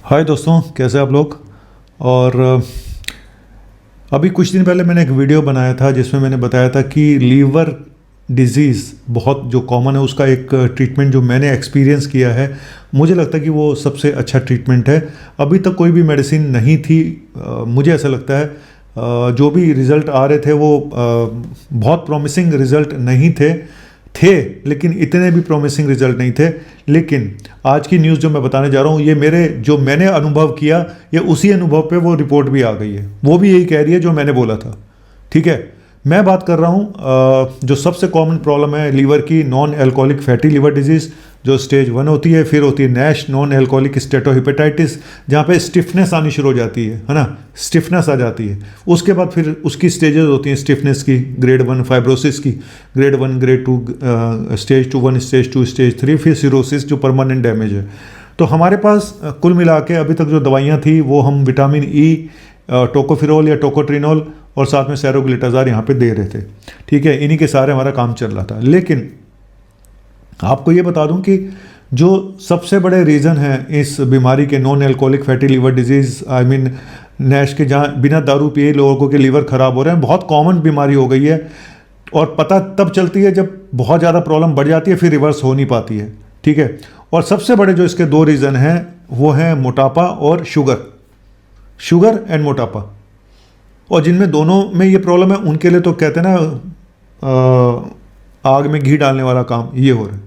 हाय दोस्तों, कैसे आप लोग। और अभी कुछ दिन पहले मैंने एक वीडियो बनाया था जिसमें मैंने बताया था कि लीवर डिजीज़ बहुत जो कॉमन है उसका एक ट्रीटमेंट जो मैंने एक्सपीरियंस किया है, मुझे लगता है कि वो सबसे अच्छा ट्रीटमेंट है। अभी तक कोई भी मेडिसिन नहीं थी। मुझे ऐसा लगता है जो भी रिज़ल्ट आ रहे थे वो बहुत प्रॉमिसिंग रिज़ल्ट नहीं थे, लेकिन इतने भी प्रॉमिसिंग रिजल्ट नहीं थे। लेकिन आज की न्यूज़ जो मैं बताने जा रहा हूँ, ये मैंने अनुभव किया, ये उसी अनुभव पे वो रिपोर्ट भी आ गई है। वो भी यही कह रही है जो मैंने बोला था। ठीक है, मैं बात कर रहा हूँ जो सबसे कॉमन प्रॉब्लम है लीवर की, non alcoholic fatty liver disease, जो स्टेज 1 होती है। फिर होती है नैश, नॉन एल्कोहलिक स्टेटोहेपेटाइटिस, जहाँ पे स्टिफनेस आनी शुरू हो जाती है ना, स्टिफनेस आ जाती है। उसके बाद फिर उसकी स्टेजेस होती हैं स्टिफनेस की, ग्रेड 1 फाइब्रोसिस की, grade 1 grade 2 stage 1 stage 2 stage 3, फिर सिरोसिस जो परमानेंट डैमेज है। तो हमारे पास कुल मिला के अभी तक जो दवाइयाँ थी वो हम विटामिन ई, टोकोफिरोल या टोकोट्रिनोल और साथ में सैरोग्लिटाजार यहाँ पे दे रहे थे। ठीक है, इन्हीं के सारे हमारा काम चल रहा था। लेकिन आपको ये बता दूं कि जो सबसे बड़े रीज़न हैं इस बीमारी के, non alcoholic fatty liver disease, I mean NASH के, जहाँ बिना दारू पिए लोगों के लीवर ख़राब हो रहे हैं, बहुत कॉमन बीमारी हो गई है। और पता तब चलती है जब बहुत ज़्यादा प्रॉब्लम बढ़ जाती है, फिर रिवर्स हो नहीं पाती है। ठीक है, और सबसे बड़े जो इसके दो रीज़न हैं वो हैं मोटापा और शुगर एंड मोटापा। और जिनमें दोनों में ये प्रॉब्लम है उनके लिए तो कहते हैं ना आग में घी डालने वाला काम ये हो रहा है।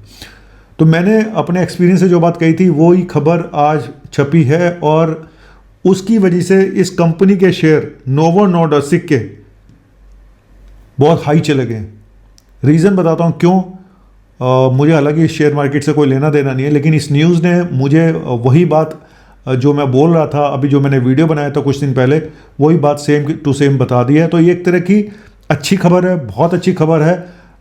तो मैंने अपने एक्सपीरियंस से जो बात कही थी वो ही खबर आज छपी है, और उसकी वजह से इस कंपनी के शेयर नोवो नॉर्डिस्क के बहुत हाई चले गए। रीज़न बताता हूँ क्यों। मुझे हालांकि शेयर मार्केट से कोई लेना देना नहीं है, लेकिन इस न्यूज़ ने मुझे वही बात जो मैं बोल रहा था अभी, जो मैंने वीडियो बनाया था कुछ दिन पहले, वही बात सेम टू सेम बता दी है। तो ये एक तरह की अच्छी खबर है, बहुत अच्छी खबर है।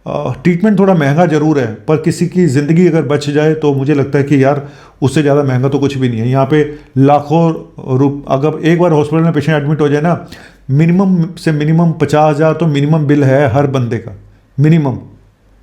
ट्रीटमेंट थोड़ा महंगा ज़रूर है, पर किसी की ज़िंदगी अगर बच जाए तो मुझे लगता है कि यार उससे ज़्यादा महंगा तो कुछ भी नहीं है। यहाँ पे लाखों अगर एक बार हॉस्पिटल में पेशेंट एडमिट हो जाए ना, मिनिमम से मिनिमम 50,000 तो मिनिमम बिल है हर बंदे का। मिनिमम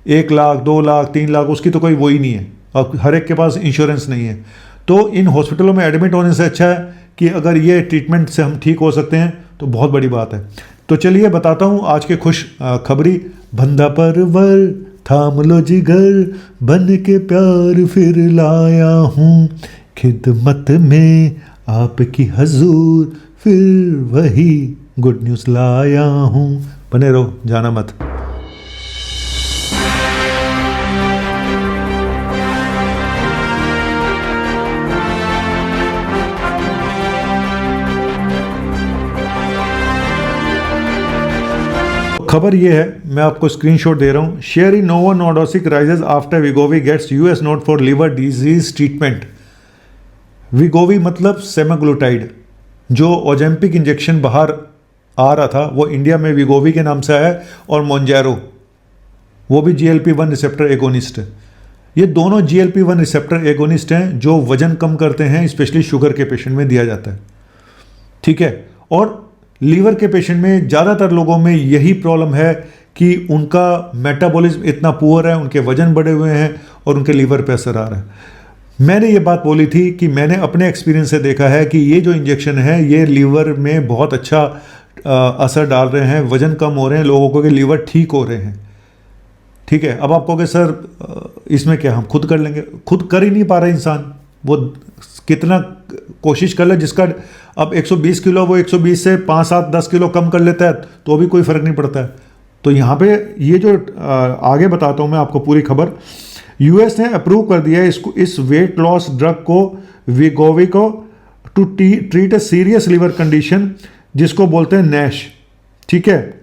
1 लाख 2 लाख 3 लाख, उसकी तो कोई वो ही नहीं है। अब हर एक के पास इंश्योरेंस नहीं है। तो इन हॉस्पिटलों में एडमिट होने से अच्छा है कि अगर ये ट्रीटमेंट से हम ठीक हो सकते हैं तो बहुत बड़ी बात है। तो चलिए बताता हूँ आज के खुश खबरी। बंदा परवर थाम लो जिगर, बन के प्यार फिर लाया हूँ, खिदमत में आपकी हजूर, फिर वही गुड न्यूज़ लाया हूँ। बने रहो, जाना मत। खबर ये है, मैं आपको स्क्रीनशॉट दे रहा हूँ। Share in Novo Nordisk rises after Wegovy gets US nod for liver disease treatment. Wegovy मतलब सेमाग्लूटाइड, जो ओजेम्पिक इंजेक्शन बाहर आ रहा था वो इंडिया में वीगोवी के नाम से आया है, और मोंजैरो वो भी GLP-1 रिसेप्टर एगोनिस्ट है। ये दोनों GLP-1 रिसेप्टर एगोनिस्ट हैं जो वजन कम करते हैं, स्पेशली शुगर के पेशेंट में दिया जाता है। ठीक है, और लीवर के पेशेंट में ज़्यादातर लोगों में यही प्रॉब्लम है कि उनका मेटाबॉलिज्म इतना पुअर है, उनके वजन बढ़े हुए हैं और उनके लीवर पे असर आ रहा है। मैंने ये बात बोली थी कि मैंने अपने एक्सपीरियंस से देखा है कि ये जो इंजेक्शन है ये लीवर में बहुत अच्छा असर डाल रहे हैं, वजन कम हो रहे हैं, लोगों के लीवर ठीक हो रहे हैं। ठीक है, अब आप कहोगे सर इसमें क्या हम खुद कर लेंगे? खुद कर ही नहीं पा रहा इंसान, वो कितना कोशिश कर ले। जिसका अब 120 किलो, वो 120 से 5, 7, 10 किलो कम कर लेता है तो भी कोई फ़र्क नहीं पड़ता है। तो यहाँ पे ये जो आगे बताता हूँ मैं आपको पूरी खबर। यूएस ने अप्रूव कर दिया है इसको, इस वेट लॉस ड्रग को, वीगोवी को, to treat a serious liver condition जिसको बोलते हैं नैश। ठीक है,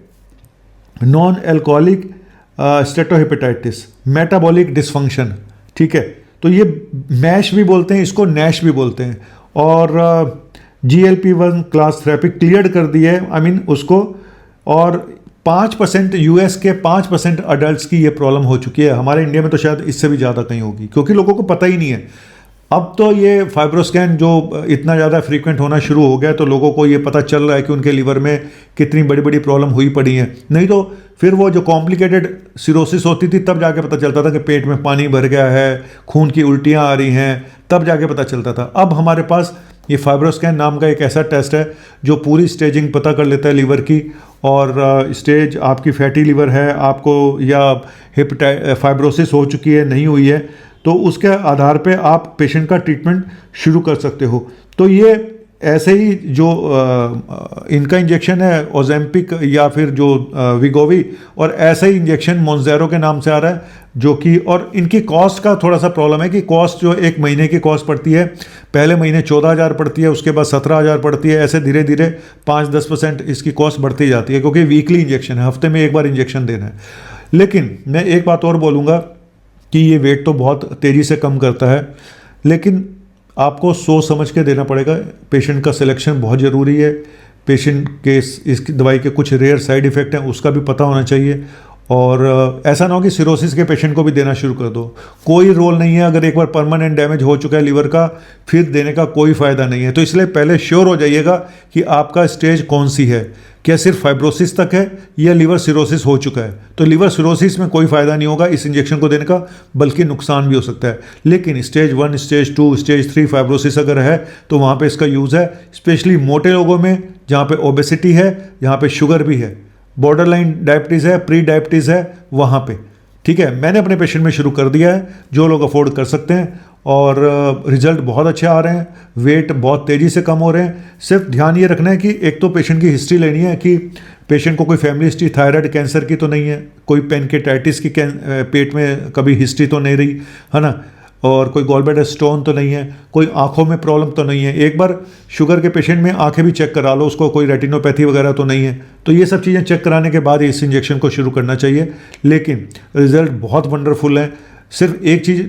non alcoholic steatohepatitis, metabolic dysfunction. ठीक है, तो ये मैश भी बोलते हैं इसको, नैश भी बोलते हैं। और GLP-1 क्लास थेरेपी क्लियर कर दी है, आई मीन उसको। और 5% यूएस के 5% अडल्ट्स की ये प्रॉब्लम हो चुकी है। हमारे इंडिया में तो शायद इससे भी ज़्यादा कहीं होगी, क्योंकि लोगों को पता ही नहीं है। अब तो ये फाइब्रोस्कैन जो इतना ज़्यादा फ्रीक्वेंट होना शुरू हो गया तो लोगों को ये पता चल रहा है कि उनके लीवर में कितनी बड़ी बड़ी प्रॉब्लम हुई पड़ी है। नहीं तो फिर वो जो कॉम्प्लिकेटेड सिरोसिस होती थी तब जाके पता चलता था कि पेट में पानी भर गया है, खून की उल्टियाँ आ रही हैं, तब जाके पता चलता था। अब हमारे पास ये फाइब्रोस्कैन नाम का एक ऐसा टेस्ट है जो पूरी स्टेजिंग पता कर लेता है लीवर की, और स्टेज आपकी फैटी लीवर है आपको या फाइब्रोसिस हो चुकी है नहीं हुई है, तो उसके आधार पे आप पेशेंट का ट्रीटमेंट शुरू कर सकते हो। तो ये ऐसे ही जो इनका इंजेक्शन है ओजेम्पिक या फिर जो विगोवी, और ऐसा ही इंजेक्शन मोन्जेरो के नाम से आ रहा है जो कि, और इनकी कॉस्ट का थोड़ा सा प्रॉब्लम है कि कॉस्ट जो एक महीने की कॉस्ट पड़ती है, पहले महीने 14,000 पड़ती है, उसके बाद 17,000 पड़ती है, ऐसे धीरे धीरे 5-10% इसकी कॉस्ट बढ़ती जाती है, क्योंकि वीकली इंजेक्शन है, हफ्ते में एक बार इंजेक्शन देना है। लेकिन मैं एक बात और बोलूँगा कि ये वेट तो बहुत तेज़ी से कम करता है, लेकिन आपको सोच समझ के देना पड़ेगा। पेशेंट का सिलेक्शन बहुत ज़रूरी है, पेशेंट के इसकी दवाई के कुछ रेयर साइड इफ़ेक्ट हैं उसका भी पता होना चाहिए, और ऐसा ना हो कि सिरोसिस के पेशेंट को भी देना शुरू कर दो। कोई रोल नहीं है, अगर एक बार परमानेंट डैमेज हो चुका है लीवर का, फिर देने का कोई फ़ायदा नहीं है। तो इसलिए पहले श्योर हो जाइएगा कि आपका स्टेज कौन सी है, क्या सिर्फ फाइब्रोसिस तक है या लीवर सिरोसिस हो चुका है। तो लीवर सिरोसिस में कोई फ़ायदा नहीं होगा इस इंजेक्शन को देने का, बल्कि नुकसान भी हो सकता है। लेकिन स्टेज 1, स्टेज 2, स्टेज 3 फाइब्रोसिस अगर है तो वहाँ पे इसका यूज़ है, स्पेशली मोटे लोगों में जहाँ पे ओबेसिटी है, जहाँ पे शुगर भी है, बॉर्डर लाइन डायबिटीज़ है, प्री डायबिटीज़ है, वहाँ पे। ठीक है, मैंने अपने पेशेंट में शुरू कर दिया है, जो लोग अफोर्ड कर सकते हैं, और रिजल्ट बहुत अच्छे आ रहे हैं, वेट बहुत तेज़ी से कम हो रहे हैं। सिर्फ ध्यान ये रखना है कि एक तो पेशेंट की हिस्ट्री लेनी है कि पेशेंट को कोई फैमिली हिस्ट्री थायराइड कैंसर की तो नहीं है, कोई पेनकेटाइटिस की पेट में कभी हिस्ट्री तो नहीं रही है ना, और कोई गॉलब्लैडर स्टोन तो नहीं है, कोई आंखों में प्रॉब्लम तो नहीं है। एक बार शुगर के पेशेंट में आंखें भी चेक करा लो, उसको कोई रेटिनोपैथी वगैरह तो नहीं है। तो ये सब चीज़ें चेक कराने के बाद इस इंजेक्शन को शुरू करना चाहिए। लेकिन रिज़ल्ट बहुत वंडरफुल है। सिर्फ एक चीज़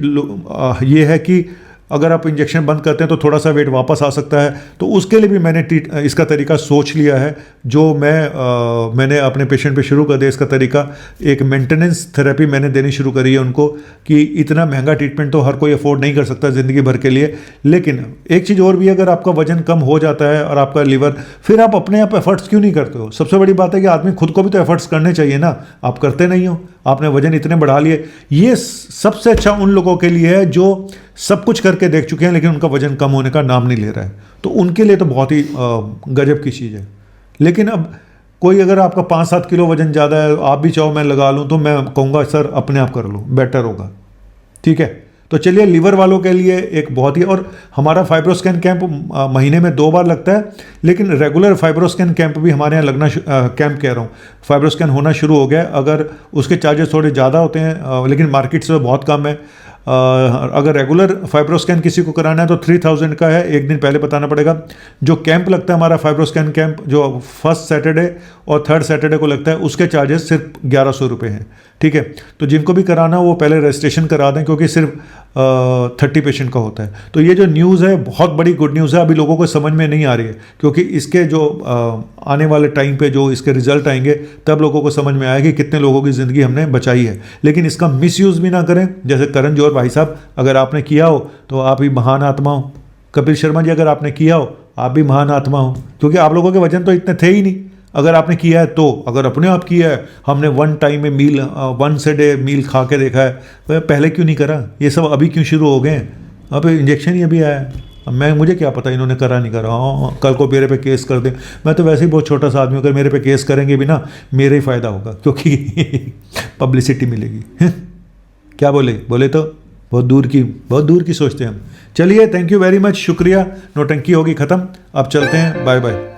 ये है कि अगर आप इंजेक्शन बंद करते हैं तो थोड़ा सा वेट वापस आ सकता है, तो उसके लिए भी मैंने इसका तरीका सोच लिया है, जो मैंने अपने पेशेंट पे शुरू कर दिया। इसका तरीका एक मेंटेनेंस थेरेपी मैंने देनी शुरू करी है उनको, कि इतना महंगा ट्रीटमेंट तो हर कोई अफोर्ड नहीं कर सकता ज़िंदगी भर के लिए। लेकिन एक चीज़ और भी है, अगर आपका वजन कम हो जाता है और आपका लीवर, फिर आप अपने आप एफर्ट्स क्यों नहीं करते हो? सबसे बड़ी बात है कि आदमी खुद को भी तो एफर्ट्स करने चाहिए ना, आप करते नहीं हो, आपने वजन इतने बढ़ा लिए। ये सबसे अच्छा उन लोगों के लिए है जो सब कुछ करके देख चुके हैं लेकिन उनका वजन कम होने का नाम नहीं ले रहा है, तो उनके लिए तो बहुत ही गजब की चीज़ है। लेकिन अब कोई अगर आपका 5-7 किलो वजन ज़्यादा है, आप भी चाहो मैं लगा लूँ, तो मैं कहूँगा सर अपने आप कर लो, बेटर होगा। ठीक है, तो चलिए लीवर वालों के लिए एक बहुत ही, और हमारा फाइब्रोस्कैन कैंप महीने में 2 बार लगता है, लेकिन रेगुलर फाइब्रोस्कैन कैंप भी हमारे यहाँ लगना, कैंप कह रहा हूँ, फाइब्रोस्कैन होना शुरू हो गया है। अगर उसके चार्जेस थोड़े ज़्यादा होते हैं, लेकिन मार्केट से बहुत कम है। अगर रेगुलर फाइब्रोस्कैन किसी को कराना है तो 3000 का है, एक दिन पहले बताना पड़ेगा। जो कैंप लगता है हमारा फाइब्रोस्कैन कैंप, जो फर्स्ट सैटरडे और थर्ड सैटरडे को लगता है, उसके चार्जेस सिर्फ 1100 रुपये हैं। ठीक है, तो जिनको भी कराना वो पहले रजिस्ट्रेशन करा दें, क्योंकि सिर्फ 30 पेशेंट का होता है। तो ये जो न्यूज़ है बहुत बड़ी गुड न्यूज़ है, अभी लोगों को समझ में नहीं आ रही है, क्योंकि इसके जो आने वाले टाइम पे जो इसके रिजल्ट आएंगे तब लोगों को समझ में आएगी कितने लोगों की ज़िंदगी हमने बचाई है। लेकिन इसका मिसयूज़ भी ना करें, जैसे करण जौहर भाई साहब, अगर आपने किया हो तो आप ही महान आत्मा हो। कपिल शर्मा जी, अगर आपने किया हो आप भी महान आत्मा हो, क्योंकि आप लोगों के वजन तो इतने थे ही नहीं। अगर आपने किया है तो, अगर अपने आप किया है, हमने 1 टाइम में मील, 1 डे मील खा के देखा है, तो पहले क्यों नहीं करा? ये सब अभी क्यों शुरू हो गए हैं? अब इंजेक्शन ही अभी आया है। अब मुझे क्या पता इन्होंने करा नहीं करा। हाँ, कल को मेरे पे केस कर दें, मैं तो वैसे ही बहुत छोटा सा आदमी, अगर मेरे पे केस करेंगे भी ना, मेरे ही फ़ायदा होगा, क्योंकि पब्लिसिटी मिलेगी। क्या बोले तो बहुत दूर की सोचते हैं हम। चलिए, थैंक यू वेरी मच, शुक्रिया। नौटंकी होगी ख़त्म, अब चलते हैं, बाय बाय।